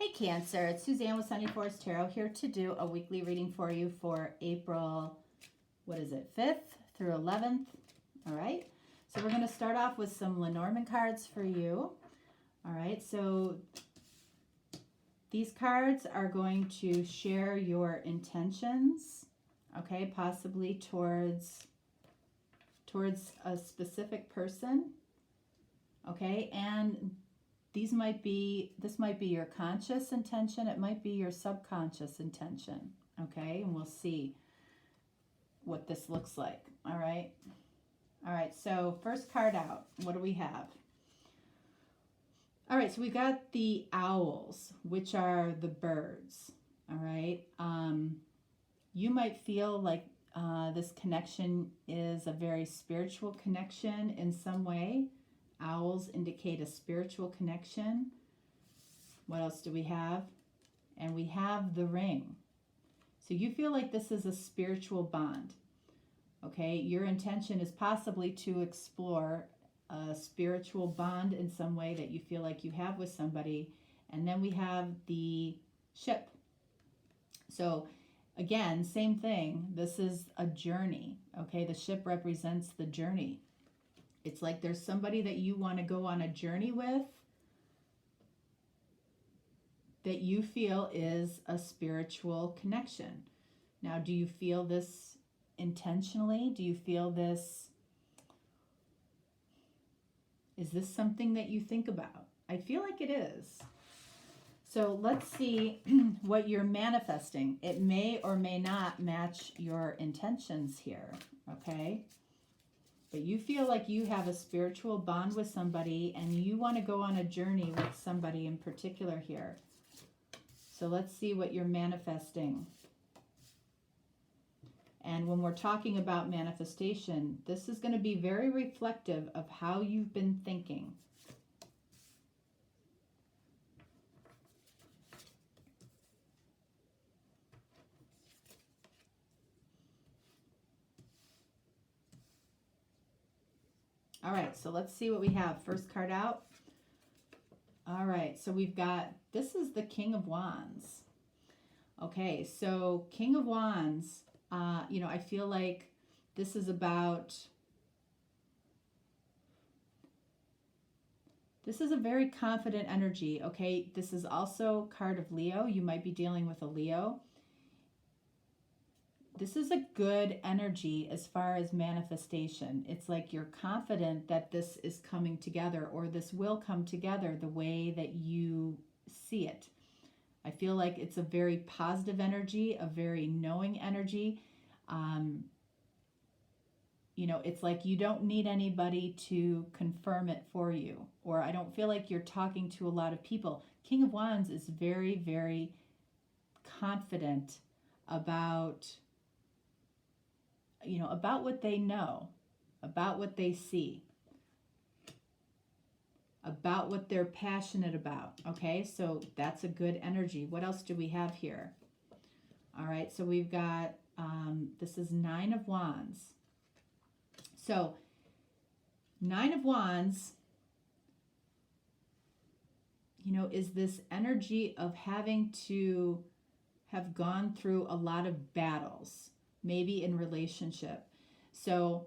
Hey Cancer, it's Suzanne with Sunny Forest Tarot here to do a weekly reading for you for April, 5th through 11th. All right, so we're going to start off with some Lenormand cards for you. All right, so these cards are going to share your intentions, okay, possibly towards a specific person, okay, and this might be your conscious intention. It might be your subconscious intention. Okay, and we'll see what this looks like. All right. All right. So first card out. What do we have? All right. So we got the owls, which are the birds. All right. You might feel like this connection is a very spiritual connection in some way. Owls indicate a spiritual connection. What else do we have? And we have the ring. So you feel like this is a spiritual bond. Okay, your intention is possibly to explore a spiritual bond in some way that you feel like you have with somebody. And then we have the ship. So again, same thing. This is a journey. Okay, the ship represents the journey. It's like there's somebody that you want to go on a journey with that you feel is a spiritual connection. Now, do you feel this intentionally? Do you feel this? Is this something that you think about? I feel like it is. So let's see what you're manifesting. It may or may not match your intentions here, okay? But you feel like you have a spiritual bond with somebody and you want to go on a journey with somebody in particular here. So let's see what you're manifesting. And when we're talking about manifestation, this is going to be very reflective of how you've been thinking. All right, so let's see what we have. First card out. All right, so we've got, this is the King of Wands. Okay, so King of Wands, I feel like this is about, this is a very confident energy, okay? This is also card of Leo. You might be dealing with a Leo. This is a good energy as far as manifestation. It's like you're confident that this is coming together or this will come together the way that you see it. I feel like it's a very positive energy, a very knowing energy. It's like you don't need anybody to confirm it for you, or I don't feel like you're talking to a lot of people. King of Wands is very, very confident about what they know, about what they see, about what they're passionate about. Okay, so that's a good energy. What else do we have here? All right, so we've got, this is Nine of Wands. So Nine of Wands, is this energy of having to have gone through a lot of battles, maybe in relationship. So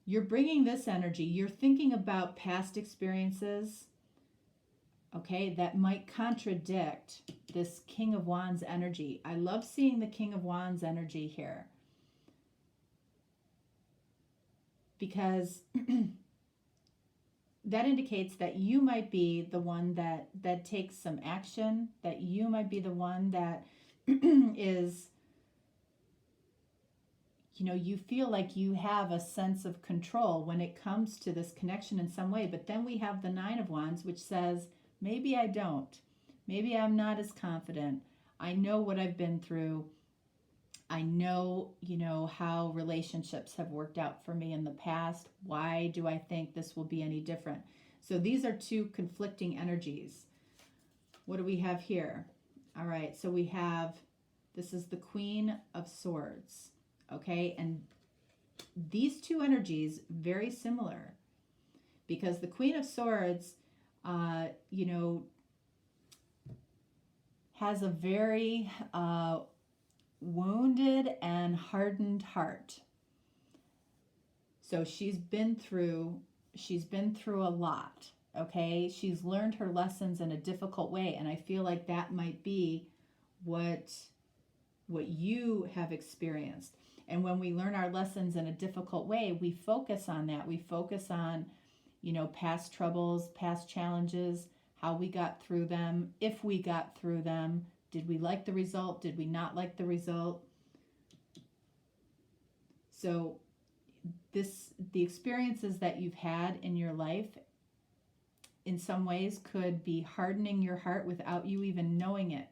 you're bringing this energy. You're thinking about past experiences, okay, that might contradict this King of Wands energy. I love seeing the King of Wands energy here because that indicates that you might be the one that takes some action, that you might be the one that is, you feel like you have a sense of control when it comes to this connection in some way. But then we have the Nine of Wands, which says, maybe I don't. Maybe I'm not as confident. I know what I've been through. I know, how relationships have worked out for me in the past. Why do I think this will be any different? So these are two conflicting energies. What do we have here? All right, so we have, this is the Queen of Swords. Okay, and these two energies, very similar, because the Queen of Swords, has a very wounded and hardened heart. So she's been through a lot, okay? She's learned her lessons in a difficult way, and I feel like that might be what you have experienced. And when we learn our lessons in a difficult way, we focus on that. We focus on, past troubles, past challenges, how we got through them, if we got through them. Did we like the result? Did we not like the result? So the experiences that you've had in your life in some ways could be hardening your heart without you even knowing it.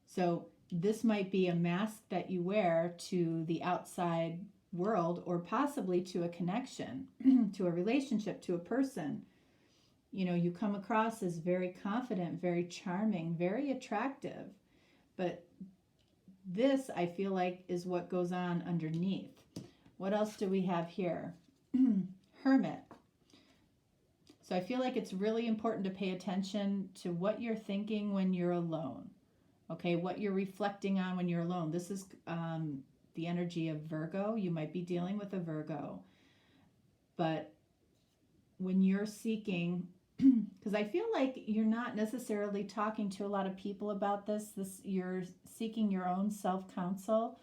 So this might be a mask that you wear to the outside world, or possibly to a connection, to a relationship, to a person. You come across as very confident, very charming, very attractive. But this, I feel like, is what goes on underneath. What else do we have here? Hermit. So I feel like it's really important to pay attention to what you're thinking when you're alone. Okay, what you're reflecting on when you're alone. This is the energy of Virgo. You might be dealing with a Virgo. But when you're seeking, because I feel like you're not necessarily talking to a lot of people about this. You're seeking your own self-counsel.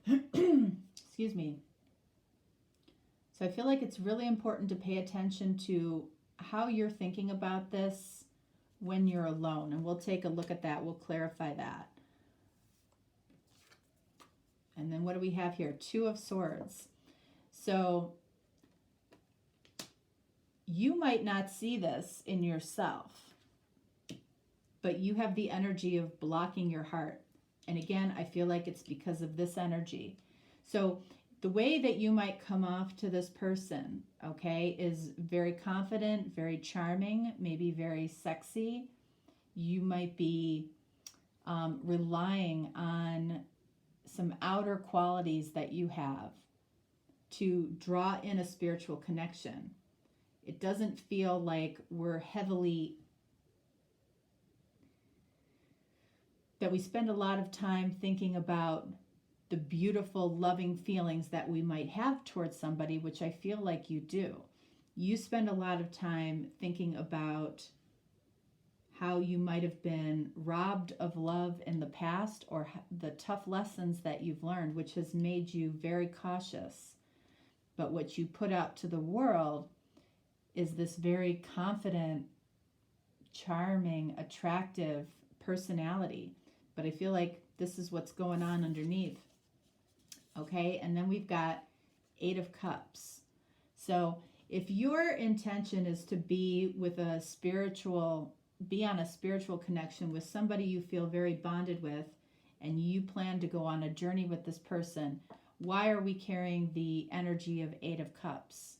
Excuse me. So I feel like it's really important to pay attention to how you're thinking about this when you're alone. And we'll take a look at that. We'll clarify that. And then what do we have here? Two of Swords. So you might not see this in yourself, but you have the energy of blocking your heart. And again, I feel like it's because of this energy. So the way that you might come off to this person, okay, is very confident, very charming, maybe very sexy. You might be relying on some outer qualities that you have to draw in a spiritual connection. It doesn't feel like that we spend a lot of time thinking about the beautiful, loving feelings that we might have towards somebody, which I feel like you do. You spend a lot of time thinking about how you might have been robbed of love in the past, or the tough lessons that you've learned, which has made you very cautious. But what you put out to the world is this very confident, charming, attractive personality. But I feel like this is what's going on underneath. Okay, and then we've got Eight of Cups. So if your intention is to be on a spiritual connection with somebody you feel very bonded with, and you plan to go on a journey with this person, why are we carrying the energy of Eight of Cups?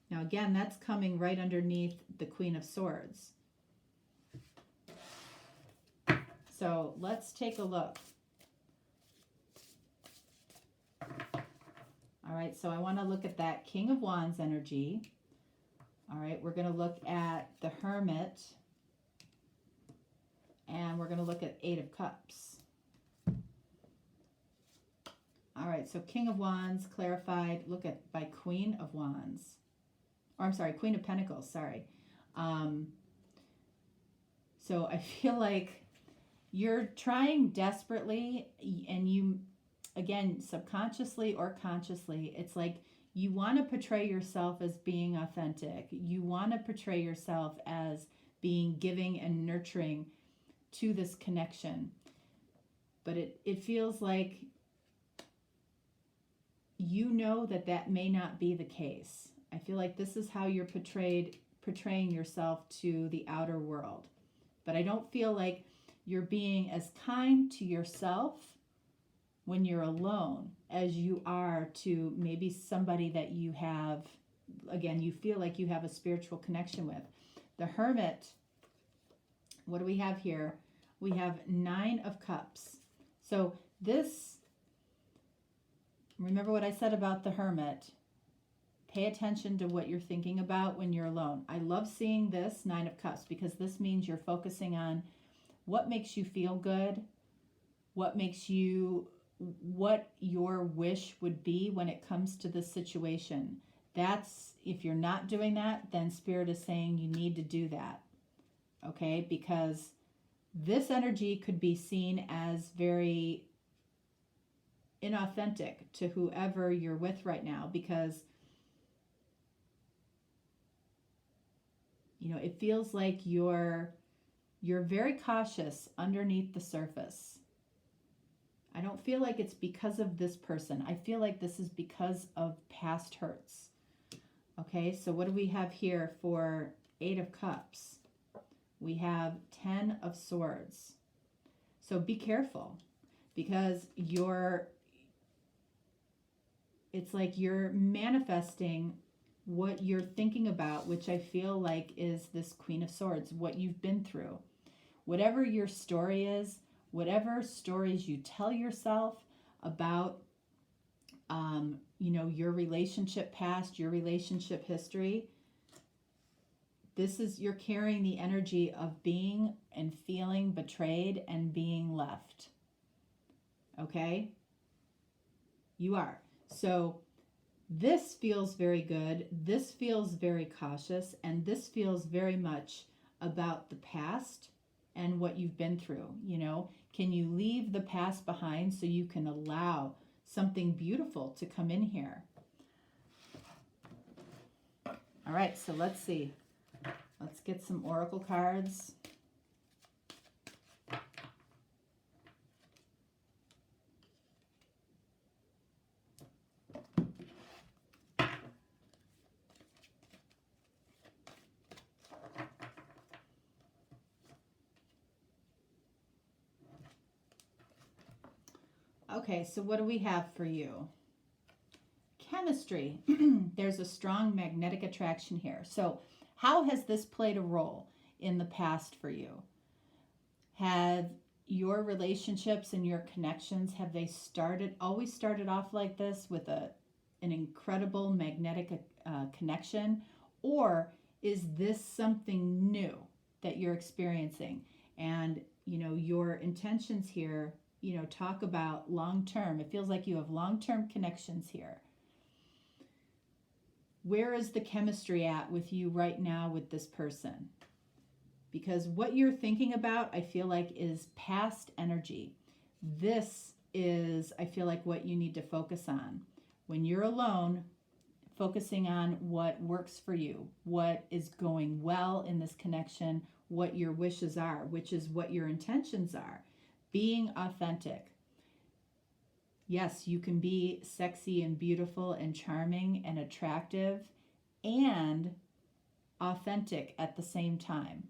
Now again, that's coming right underneath the Queen of Swords. So let's take a look. All right, so I want to look at that King of Wands energy. All right, we're going to look at the Hermit, and we're going to look at Eight of Cups. All right, so King of Wands clarified, look at by Queen of Wands. Or I'm sorry, Queen of Pentacles, sorry. So I feel like you're trying desperately, and you, again, subconsciously or consciously, it's like you want to portray yourself as being authentic. You want to portray yourself as being giving and nurturing to this connection. But it feels like you know that may not be the case. I feel like this is how you're portraying yourself to the outer world. But I don't feel like you're being as kind to yourself when you're alone as you are to maybe somebody that you have, again, you feel like you have a spiritual connection with. The Hermit, what do we have here? We have Nine of Cups. So this, remember what I said about the Hermit. Pay attention to what you're thinking about when you're alone. I love seeing this Nine of Cups because this means you're focusing on what makes you feel good, what your wish would be when it comes to this situation. That's, if you're not doing that, then Spirit is saying you need to do that. Okay? Because this energy could be seen as very inauthentic to whoever you're with right now, because it feels like you're very cautious underneath the surface. I don't feel like it's because of this person. I feel like this is because of past hurts. Okay, so what do we have here for 8 of Cups? We have 10 of Swords. So be careful, because it's like you're manifesting what you're thinking about, which I feel like is this Queen of Swords, what you've been through. Whatever your story is, whatever stories you tell yourself about, your relationship past, your relationship history, you're carrying the energy of being and feeling betrayed and being left. Okay? You are. So this feels very good. This feels very cautious. And this feels very much about the past and what you've been through. Can you leave the past behind so you can allow something beautiful to come in here? All right, so let's see. Let's get some oracle cards. Okay, so what do we have for you? Chemistry. There's a strong magnetic attraction here. So how has this played a role in the past for you? Have your relationships and your connections, have they always started off like this with an incredible magnetic connection? Or is this something new that you're experiencing? And, your intentions here, talk about long-term. It feels like you have long-term connections here. Where is the chemistry at with you right now with this person? Because what you're thinking about, I feel like, is past energy. This is, I feel like, what you need to focus on. When you're alone, focusing on what works for you, what is going well in this connection, what your wishes are, which is what your intentions are. Being authentic. Yes, you can be sexy and beautiful and charming and attractive and authentic at the same time.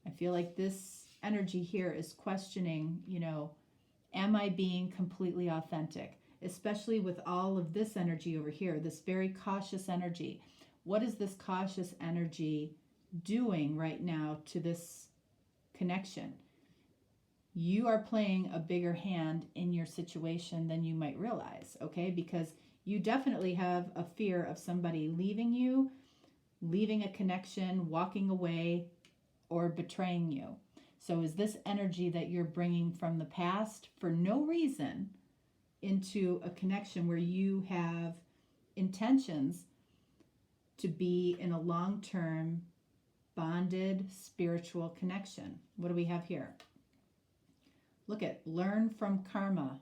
I feel like this energy here is questioning, am I being completely authentic? Especially with all of this energy over here, this very cautious energy. What is this cautious energy doing right now to this connection? You are playing a bigger hand in your situation than you might realize, okay? Because you definitely have a fear of somebody leaving you, leaving a connection, walking away, or betraying you. So is this energy that you're bringing from the past for no reason into a connection where you have intentions to be in a long-term bonded spiritual connection? What do we have here? Look at learn from karma.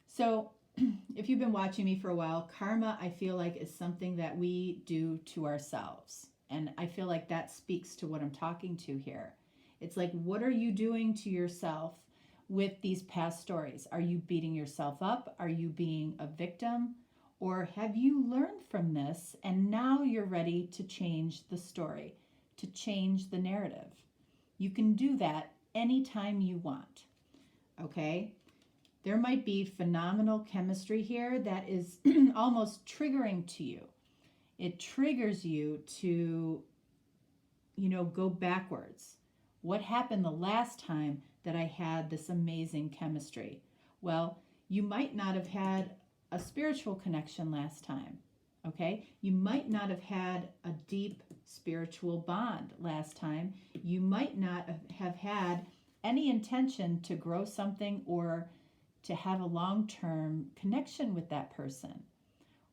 So if you've been watching me for a while, karma, I feel like, is something that we do to ourselves. And I feel like that speaks to what I'm talking to here. It's like, what are you doing to yourself with these past stories? Are you beating yourself up? Are you being a victim? Or have you learned from this and now you're ready to change the story, to change the narrative? You can do that anytime you want, okay? There might be phenomenal chemistry here that is almost triggering to you. It triggers you to, go backwards. What happened the last time that I had this amazing chemistry? Well, you might not have had a spiritual connection last time. Okay? You might not have had a deep spiritual bond last time. You might not have had any intention to grow something or to have a long-term connection with that person.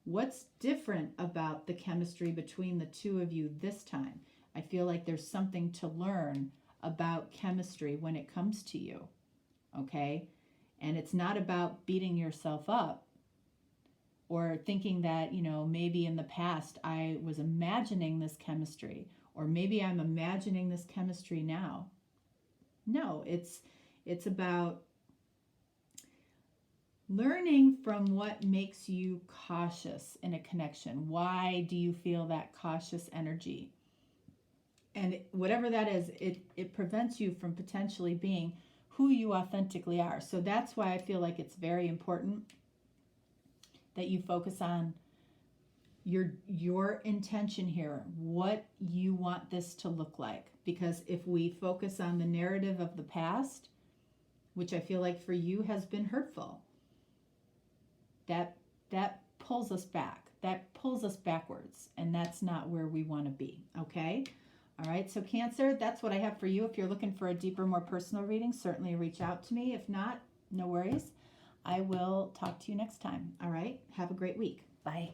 What's different about the chemistry between the two of you this time? I feel like there's something to learn about chemistry when it comes to you, okay? And it's not about beating yourself up or thinking that, maybe in the past I was imagining this chemistry, or maybe I'm imagining this chemistry now. No, it's about learning from what makes you cautious in a connection. Why do you feel that cautious energy? And whatever that is, it prevents you from potentially being who you authentically are. So that's why I feel like it's very important that you focus on your intention here, what you want this to look like. Because if we focus on the narrative of the past, which I feel like for you has been hurtful, that pulls us back. That pulls us backwards, and that's not where we want to be, okay? All right, so Cancer, that's what I have for you. If you're looking for a deeper, more personal reading, certainly reach out to me. If not, no worries. I will talk to you next time. All right, have a great week. Bye.